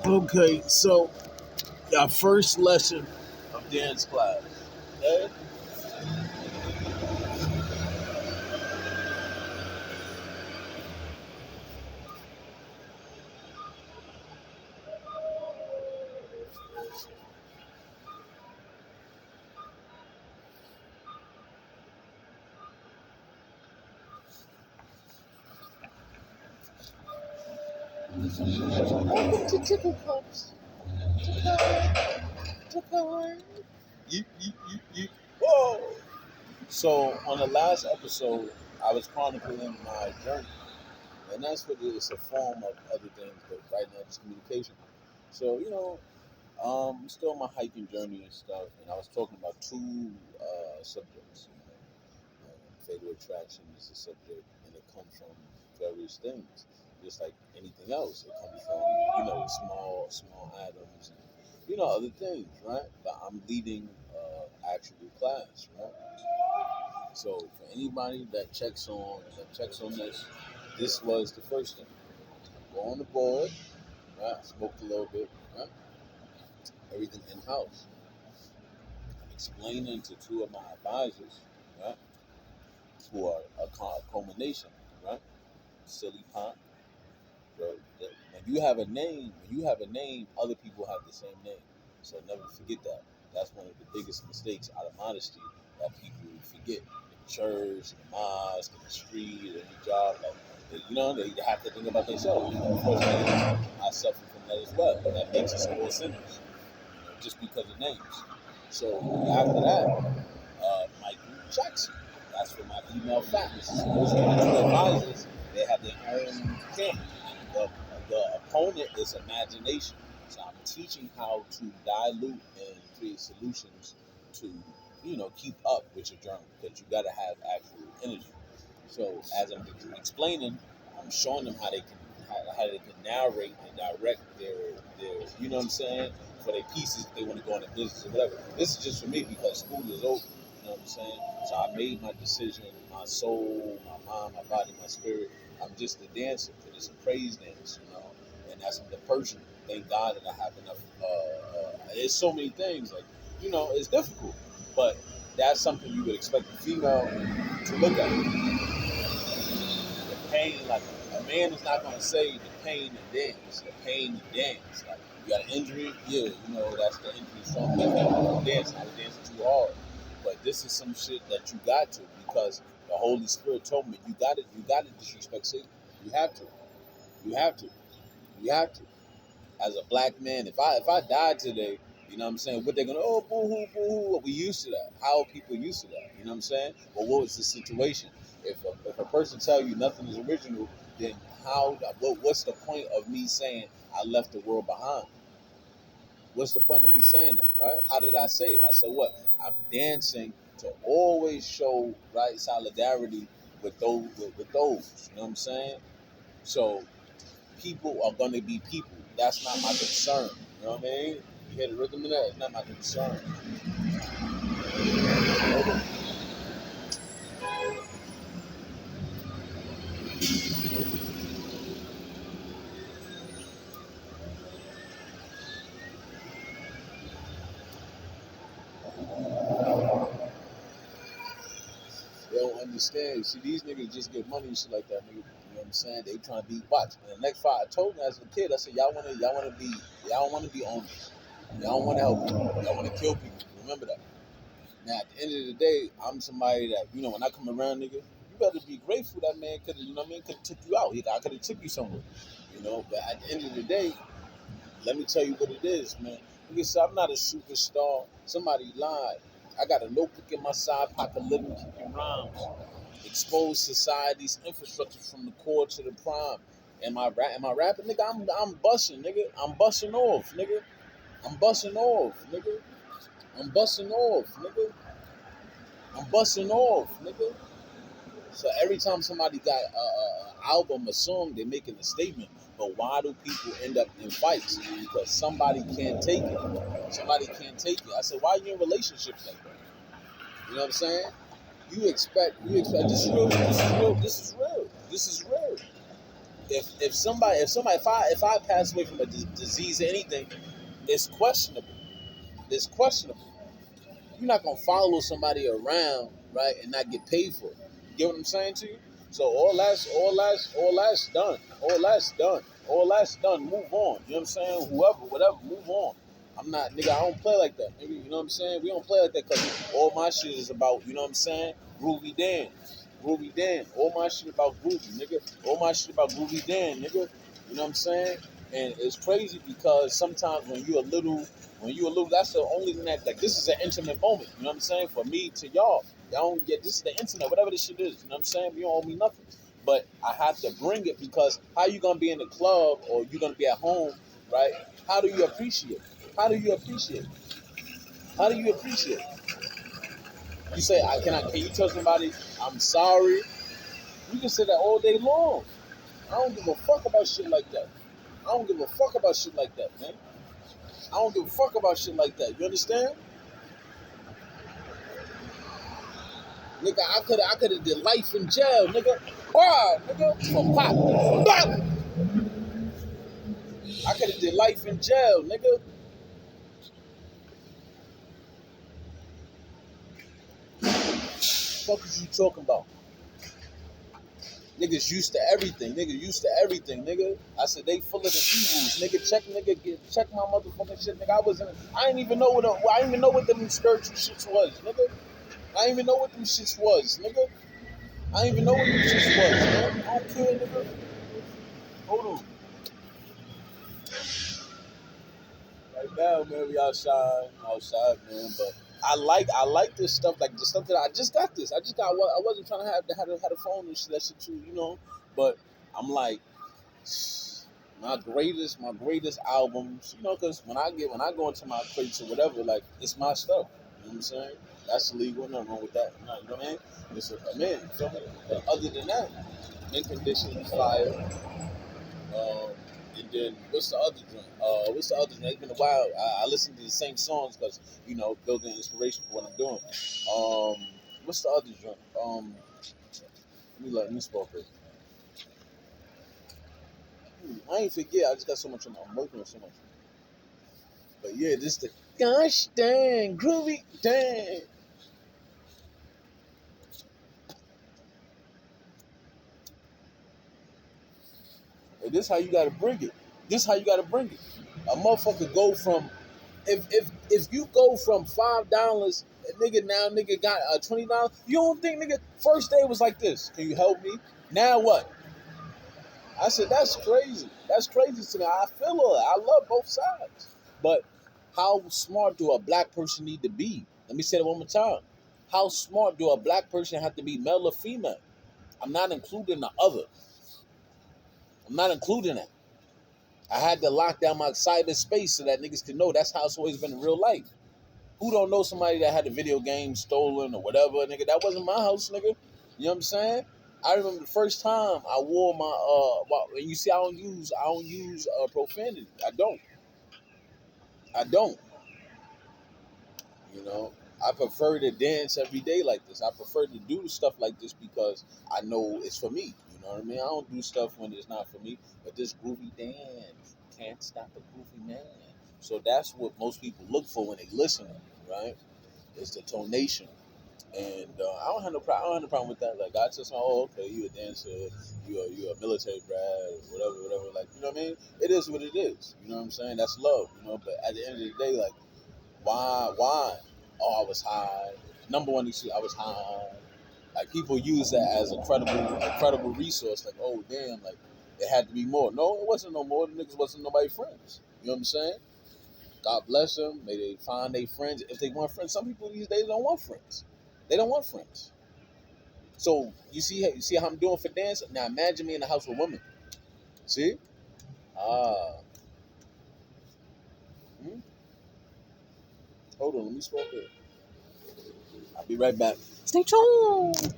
Okay, so our first lesson of dance class. Okay? Welcome to Tickle Cups. Japan. Yeet. Whoa! So on the last episode, I was chronicling my journey, and that's what it is, a form of other things, but right now it's communication. So still on my hiking journey and stuff, and I was talking about two subjects. Fatal attraction is a subject, and it comes from various things, just like anything else. It comes from small atoms, and other things, right? But I'm leading actual class, right? So for anybody that checks on this was the first thing. Go on the board, right? Smoked a little bit, right? Everything in house. I'm explaining to two of my advisors, right? Who are a culmination, right? Silly Pop, bro. When you have a name, other people have the same name. So never forget that. That's one of the biggest mistakes out of modesty that people forget. In church, in the mosque, in the street, at any job, they have to think about themselves. Unfortunately, I suffer from that as well. That makes us all sinners, just because of names. So after that, Michael Jackson. That's for my female facts. So those are my two advisors. They have their own camp. The, the opponent is imagination. So I'm teaching how to dilute and create solutions to, keep up with your journal, because you got to have actual energy. So as I'm explaining, I'm showing them how they can narrate and direct their you know what I'm saying, for their pieces if they want to go into business or whatever. This is just for me because school is over. You know what I'm saying? So I made my decision, my soul, my mind, my body, my spirit. I'm just a dancer, but it's a praise dance, and that's the Persian. Thank God that I have enough. There's so many things, like, it's difficult, but that's something you would expect a female to look at. The pain, like, a man is not gonna say the pain and dance. The pain and dance. Like, you got an injury, yeah, that's the injury from dancing. I was dancing too hard. But this is some shit that you got to, because the Holy Spirit told me you gotta disrespect Satan. You have to. You have to. You have to. As a black man, if I died today, you know what I'm saying? What they're gonna, oh, boo hoo, boo hoo. We used to that. How are people used to that? You know what I'm saying? Well, what was the situation? If a person tell you nothing is original, then what's the point of me saying I left the world behind? What's the point of me saying that, right? How did I say it? I said what? I'm dancing to always show, right, solidarity with those. You know what I'm saying? So people are gonna be people. That's not my concern. You know what I mean? You hear the rhythm of that? It's not my concern. They don't understand. See, these niggas just get money and shit like that, nigga. You know what I'm saying? They trying to be watch. And the next fight, I told them as a kid, I said, y'all wanna be owners. Y'all wanna help people. Y'all wanna kill people. Remember that. Now, at the end of the day, I'm somebody that, when I come around, nigga, you better be grateful that man could have, could have took you out. I could have took you somewhere. But at the end of the day, let me tell you what it is, man. Nigga said, I'm not a superstar. Somebody lied. I got a notebook in my side pocket, living, keeping rhymes. Expose society's infrastructure from the core to the prime. Am I rapping, nigga? I'm busting, nigga. I'm busting off, nigga. I'm busting off, nigga. I'm busting off, nigga. I'm busting off, nigga. So every time somebody got a album, a song, they're making a statement. But why do people end up in fights? Because somebody can't take it. Somebody can't take it. I said, why are you in relationships like that? You know what I'm saying? You expect this is real, this is real. This is real. if I pass away from a disease or anything, it's questionable. It's questionable. You're not gonna follow somebody around, right, and not get paid for it. You get what I'm saying to you? So all that's done. All that's done. Move on. You know what I'm saying? Whoever, whatever, move on. I'm not, nigga, I don't play like that, nigga. You know what I'm saying? We don't play like that because all my shit is about, you know what I'm saying? Groovy Dan. Groovy Dan. All my shit about groovy, nigga. All my shit about groovy Dan, nigga. You know what I'm saying? And it's crazy because sometimes when you a little, that's the only thing that, like, this is an intimate moment. You know what I'm saying? For me to y'all. Y'all don't get, this is the internet, whatever this shit is. You know what I'm saying? You don't owe me nothing. But I have to bring it because how you gonna be in the club or you gonna be at home, right? How do you appreciate? How do you appreciate? How do you appreciate? You say, can you tell somebody I'm sorry? You can say that all day long. I don't give a fuck about shit like that. I don't give a fuck about shit like that, man. I don't give a fuck about shit like that. You understand? Nigga, I could have did life in jail, nigga. Wow, nigga, for pop. Bop! I could have did life in jail, nigga. Fuck is you talking about? Niggas used to everything. Niggas used to everything, nigga. I said they full of the evils, nigga. Check my motherfucking shit, nigga. I didn't even know I didn't even know what them spiritual shits was, nigga. I didn't even know what them shits was, nigga. I didn't even know what them shits was, man. I don't care, nigga. Hold on. Right now, man, we outside, man. But I like this stuff, like the stuff that I just got this. I wasn't trying to have a phone and shit, that shit too, you know. But I'm like, my greatest albums, you know, because when I go into my crates or whatever, like, it's my stuff. You know what I'm saying? That's illegal. Nothing wrong with that. No, you know what I mean? It's a man. You feel me? But other than that, mint condition, fire. Um, and then what's the other joint? What's the other joint? It's been a while. I listen to the same songs because, you know, building inspiration for what I'm doing. What's the other joint? Let me spell it. I ain't forget. I just got so much. I'm working on so much. But yeah, this the gosh dang groovy dang. And this how you gotta bring it. This how you gotta bring it. A motherfucker go from if you go from $5, nigga got $20. You don't think nigga first day was like this? Can you help me? Now what? I said that's crazy. That's crazy to me. I feel it. I love both sides. But how smart do a black person need to be? Let me say it one more time. How smart do a black person have to be, male or female? I'm not including the other. I'm not including that. I had to lock down my cyberspace so that niggas could know that's how it's always been in real life. Who don't know somebody that had a video game stolen or whatever, nigga? That wasn't my house, nigga. You know what I'm saying? I remember the first time I wore and you see I don't use profanity. I don't. You know, I prefer to dance every day like this. I prefer to do stuff like this because I know it's for me. You know what I mean? I don't do stuff when it's not for me. But this groovy dance can't stop a groovy man. So that's what most people look for when they listen, right? It's the tonation. And I don't have no problem with that. Like, I just, oh, okay, you a dancer, you a military brat, whatever. Like, you know what I mean? It is what it is. You know what I'm saying? That's love. You know. But at the end of the day, like, why? Oh, I was high. Number one issue, I was high. Like, people use that as a credible resource. Like, oh damn, like it had to be more. No, it wasn't no more. The niggas wasn't nobody friends. You know what I'm saying? God bless them. May they find their friends. If they want friends, some people these days don't want friends. They don't want friends. So you see how I'm doing for dance? Now imagine me in the house with women. See? Ah. Hmm? Hold on, let me smoke it. I'll be right back. Stay tuned.